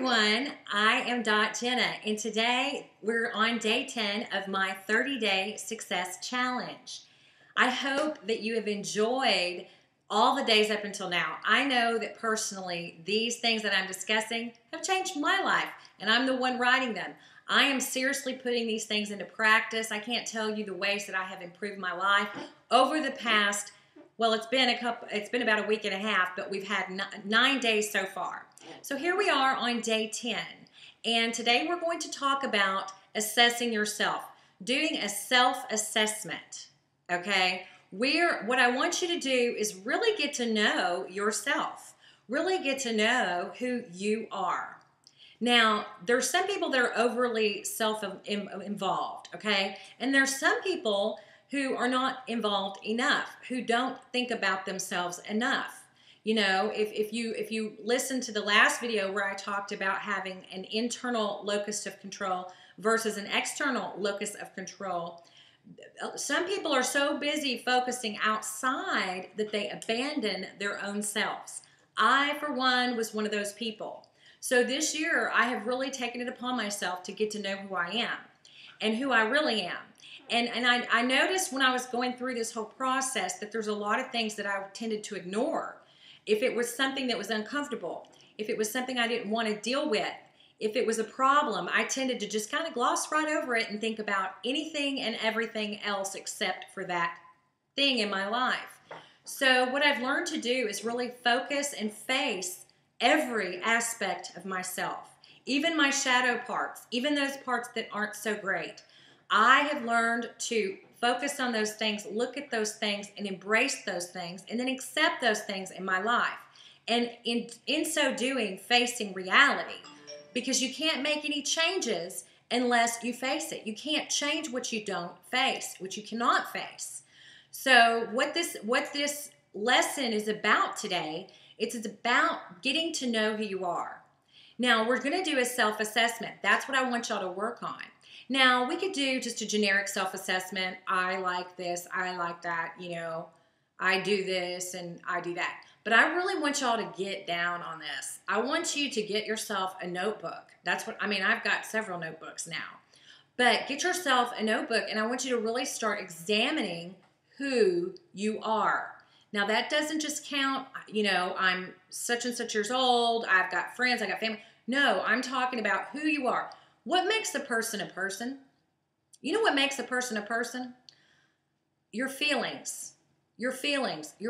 everyone, I am dotJenna, and today we're on day 10 of my 30-day success challenge. I hope that you have enjoyed all the days up until now. I know that personally, these things that I'm discussing have changed my life, and I'm the one writing them. I am seriously putting these things into practice. I can't tell you the ways that I have improved my life over the past, well, it's been about a week and a half, but we've had 9 days so far. So here we are on day 10, and today we're going to talk about assessing yourself, doing a self-assessment, okay? What I want you to do is really get to know yourself, really get to know who you are. Now, there's some people that are overly self-involved, okay? And there's some people who are not involved enough, who don't think about themselves enough. You know, if you listen to the last video where I talked about having an internal locus of control versus an external locus of control, some people are so busy focusing outside that they abandon their own selves. I, for one, was one of those people. So this year, I have really taken it upon myself to get to know who I am and who I really am. And I noticed when I was going through this whole process that there's a lot of things that I tended to ignore. If it was something that was uncomfortable, if it was something I didn't want to deal with, if it was a problem, I tended to just kind of gloss right over it and think about anything and everything else except for that thing in my life. So what I've learned to do is really focus and face every aspect of myself, even my shadow parts, even those parts that aren't so great. I have learned to focus on those things, look at those things, and embrace those things, and then accept those things in my life. And in so doing, facing reality. Because you can't make any changes unless you face it. You can't change what you don't face, what you cannot face. So what this lesson is about today, it's about getting to know who you are. Now, we're going to do a self-assessment. That's what I want y'all to work on. Now, we could do just a generic self-assessment. I like this, I like that, you know, I do this and I do that. But I really want y'all to get down on this. I want you to get yourself a notebook. That's what, I mean, I've got several notebooks now. But get yourself a notebook, and I want you to really start examining who you are. Now, that doesn't just count, you know, I'm such and such years old, I've got friends, I've got family. No, I'm talking about who you are. What makes a person a person? You know what makes a person a person? Your feelings, your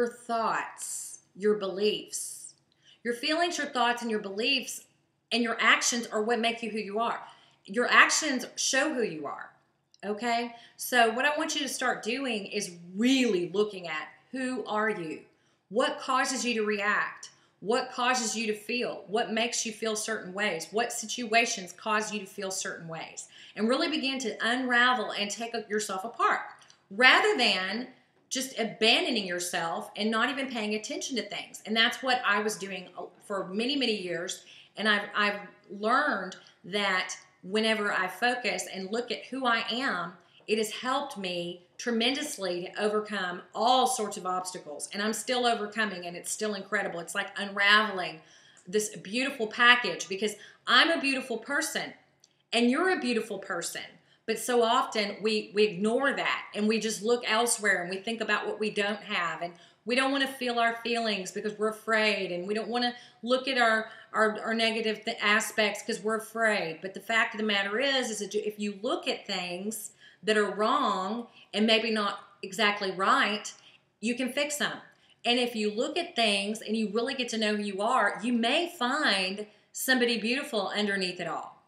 thoughts, your beliefs. Your feelings, your thoughts, and your beliefs and your actions are what make you who you are. Your actions show who you are, okay? So what I want you to start doing is really looking at who are you? What causes you to react? What causes you to feel? What makes you feel certain ways? What situations cause you to feel certain ways? And really begin to unravel and take yourself apart rather than just abandoning yourself and not even paying attention to things. And that's what I was doing for many, many years. And I've learned that whenever I focus and look at who I am, it has helped me tremendously to overcome all sorts of obstacles. And I'm still overcoming, and it's still incredible. It's like unraveling this beautiful package, because I'm a beautiful person and you're a beautiful person. But so often we ignore that, and we just look elsewhere, and we think about what we don't have, and we don't want to feel our feelings because we're afraid, and we don't want to look at our negative aspects because we're afraid. But the fact of the matter is that if you look at things that are wrong and maybe not exactly right, you can fix them. And if you look at things and you really get to know who you are, you may find somebody beautiful underneath it all.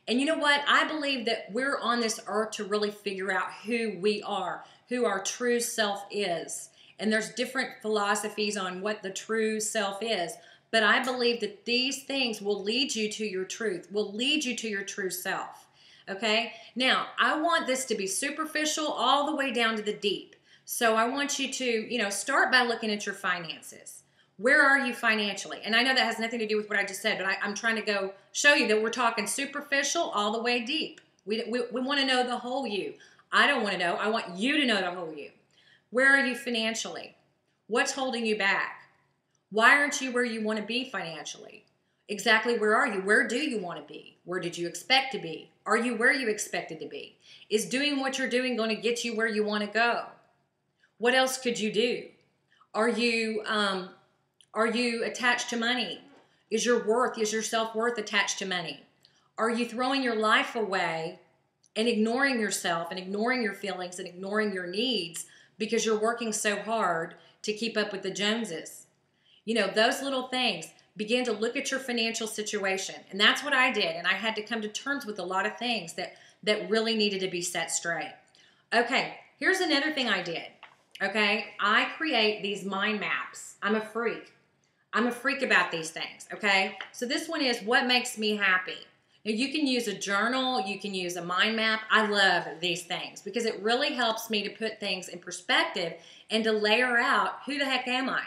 And you know what? I believe that we're on this earth to really figure out who we are, who our true self is. And there's different philosophies on what the true self is. But I believe that these things will lead you to your truth, will lead you to your true self. Okay? Now, I want this to be superficial all the way down to the deep. So I want you to, you know, start by looking at your finances. Where are you financially? And I know that has nothing to do with what I just said, but I'm trying to go show you that we're talking superficial all the way deep. We want to know the whole you. I don't want to know. I want you to know the whole you. Where are you financially? What's holding you back? Why aren't you where you want to be financially? Exactly where are you? Where do you want to be? Where did you expect to be? Are you where you expected to be? Is doing what you're doing going to get you where you want to go? What else could you do? Are you attached to money? Is your self-worth attached to money? Are you throwing your life away and ignoring yourself and ignoring your feelings and ignoring your needs because you're working so hard to keep up with the Joneses? You know, those little things. Begin to look at your financial situation. And that's what I did. And I had to come to terms with a lot of things that really needed to be set straight. Okay, here's another thing I did. Okay, I create these mind maps. I'm a freak. I'm a freak about these things. Okay, so this one is what makes me happy. Now, you can use a journal. You can use a mind map. I love these things because it really helps me to put things in perspective and to layer out who the heck am I?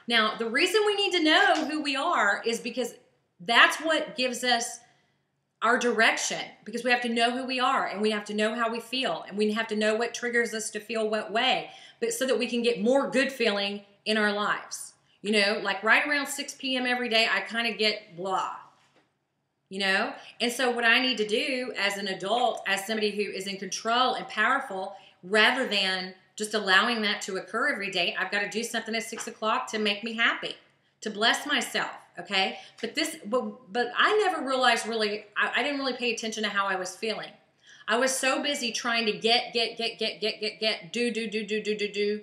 Now, the reason we need to know who we are is because that's what gives us our direction, because we have to know who we are and we have to know how we feel and we have to know what triggers us to feel what way, but so that we can get more good feeling in our lives. You know, like right around 6 p.m. every day, I kind of get blah, you know? And so what I need to do as an adult, as somebody who is in control and powerful, rather than just allowing that to occur every day, I've got to do something at 6 o'clock to make me happy, to bless myself, okay? But I never realized really, I didn't really pay attention to how I was feeling. I was so busy trying to get, do,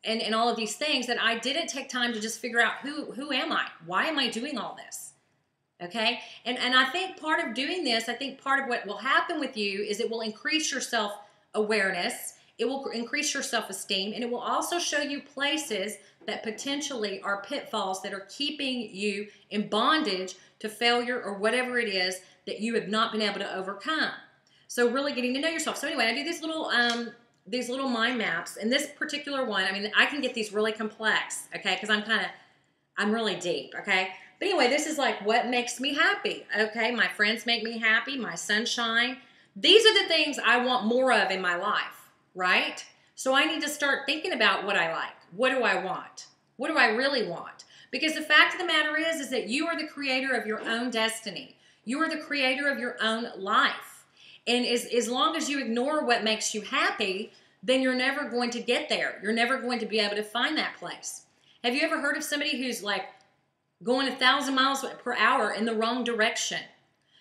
and all of these things that I didn't take time to just figure out who am I? Why am I doing all this? Okay? And I think part of doing this, I think part of what will happen with you is it will increase your self-awareness. It will increase your self-esteem, and it will also show you places that potentially are pitfalls that are keeping you in bondage to failure or whatever it is that you have not been able to overcome. So really getting to know yourself. So anyway, I do these little mind maps, and this particular one, I mean, I can get these really complex, okay, because I'm really deep, okay? But anyway, this is like what makes me happy, okay? My friends make me happy, my sunshine. These are the things I want more of in my life. Right? So I need to start thinking about what I like. What do I want? What do I really want? Because the fact of the matter is that you are the creator of your own destiny. You are the creator of your own life. And as long as you ignore what makes you happy, then you're never going to get there. You're never going to be able to find that place. Have you ever heard of somebody who's like going 1,000 miles per hour in the wrong direction?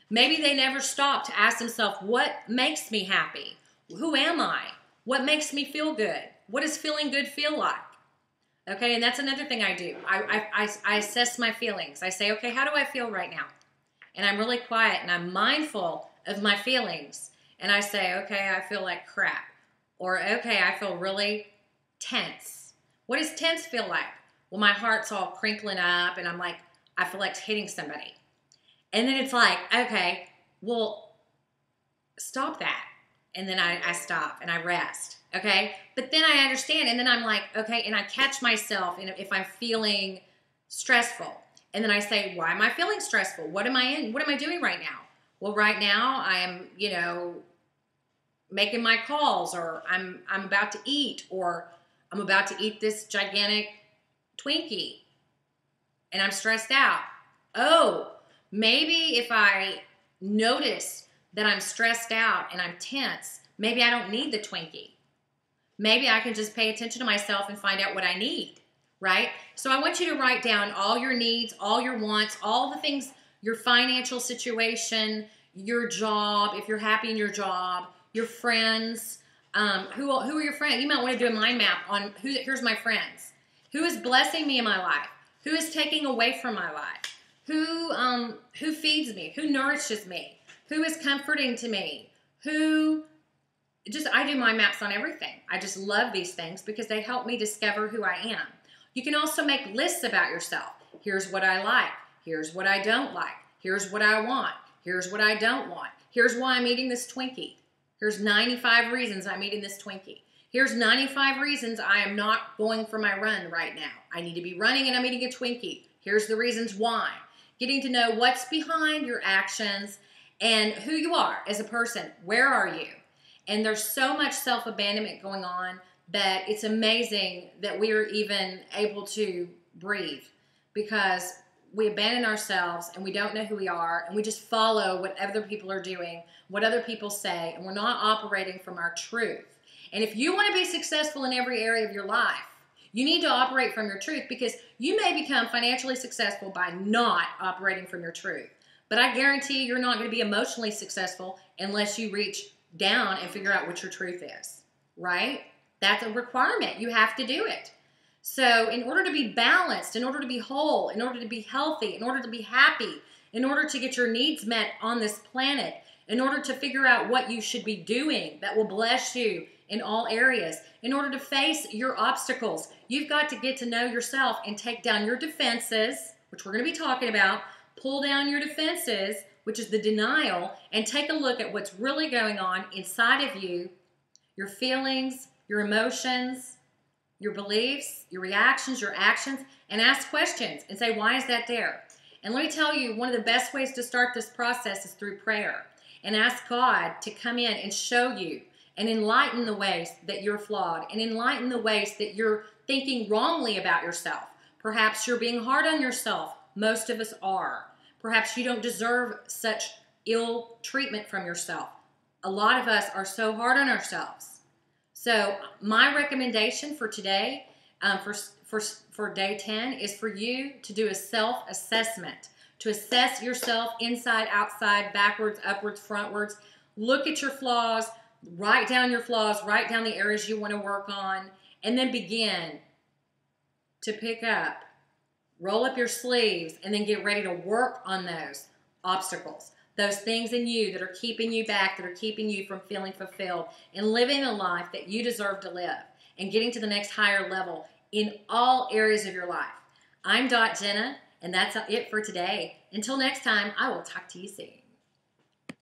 Maybe they never stop to ask themselves, what makes me happy? Who am I? What makes me feel good? What does feeling good feel like? Okay, and that's another thing I do. I assess my feelings. I say, okay, how do I feel right now? And I'm really quiet and I'm mindful of my feelings. And I say, okay, I feel like crap. Or, okay, I feel really tense. What does tense feel like? Well, my heart's all crinkling up and I'm like, I feel like hitting somebody. And then it's like, okay, well, stop that. And then I stop and I rest, okay? But then I understand, and then I'm like, okay, and I catch myself if I'm feeling stressful. And then I say, why am I feeling stressful? What am I doing right now? Well, right now I am, you know, making my calls, or I'm about to eat, or I'm about to eat this gigantic Twinkie, and I'm stressed out. Oh, maybe if I notice that I'm stressed out and I'm tense, maybe I don't need the Twinkie. Maybe I can just pay attention to myself and find out what I need, right? So I want you to write down all your needs, all your wants, all the things, your financial situation, your job, if you're happy in your job, your friends. Who are your friends? You might want to do a mind map on here's my friends. Who is blessing me in my life? Who is taking away from my life? Who feeds me? Who nourishes me? Who is comforting to me? I do mind maps on everything. I just love these things because they help me discover who I am. You can also make lists about yourself. Here's what I like. Here's what I don't like. Here's what I want. Here's what I don't want. Here's why I'm eating this Twinkie. Here's 95 reasons I'm eating this Twinkie. Here's 95 reasons I am not going for my run right now. I need to be running and I'm eating a Twinkie. Here's the reasons why. Getting to know what's behind your actions and who you are as a person. Where are you? And there's so much self-abandonment going on that it's amazing that we are even able to breathe, because we abandon ourselves and we don't know who we are, and we just follow what other people are doing, what other people say, and we're not operating from our truth. And if you want to be successful in every area of your life, you need to operate from your truth, because you may become financially successful by not operating from your truth. But I guarantee you're not going to be emotionally successful unless you reach down and figure out what your truth is, right? That's a requirement. You have to do it. So in order to be balanced, in order to be whole, in order to be healthy, in order to be happy, in order to get your needs met on this planet, in order to figure out what you should be doing that will bless you in all areas, in order to face your obstacles, you've got to get to know yourself and take down your defenses, which we're going to be talking about. Pull down your defenses, which is the denial, and take a look at what's really going on inside of you, your feelings, your emotions, your beliefs, your reactions, your actions, and ask questions and say, why is that there? And let me tell you, one of the best ways to start this process is through prayer, and ask God to come in and show you and enlighten the ways that you're flawed, and enlighten the ways that you're thinking wrongly about yourself. Perhaps you're being hard on yourself. Most of us are. Perhaps you don't deserve such ill treatment from yourself. A lot of us are so hard on ourselves. So my recommendation for today, for day 10, is for you to do a self-assessment, to assess yourself inside, outside, backwards, upwards, frontwards. Look at your flaws, write down your flaws, write down the areas you want to work on, and then begin to pick up, roll up your sleeves, and then get ready to work on those obstacles, those things in you that are keeping you back, that are keeping you from feeling fulfilled and living a life that you deserve to live, and getting to the next higher level in all areas of your life. I'm dotJenna, and that's it for today. Until next time, I will talk to you soon.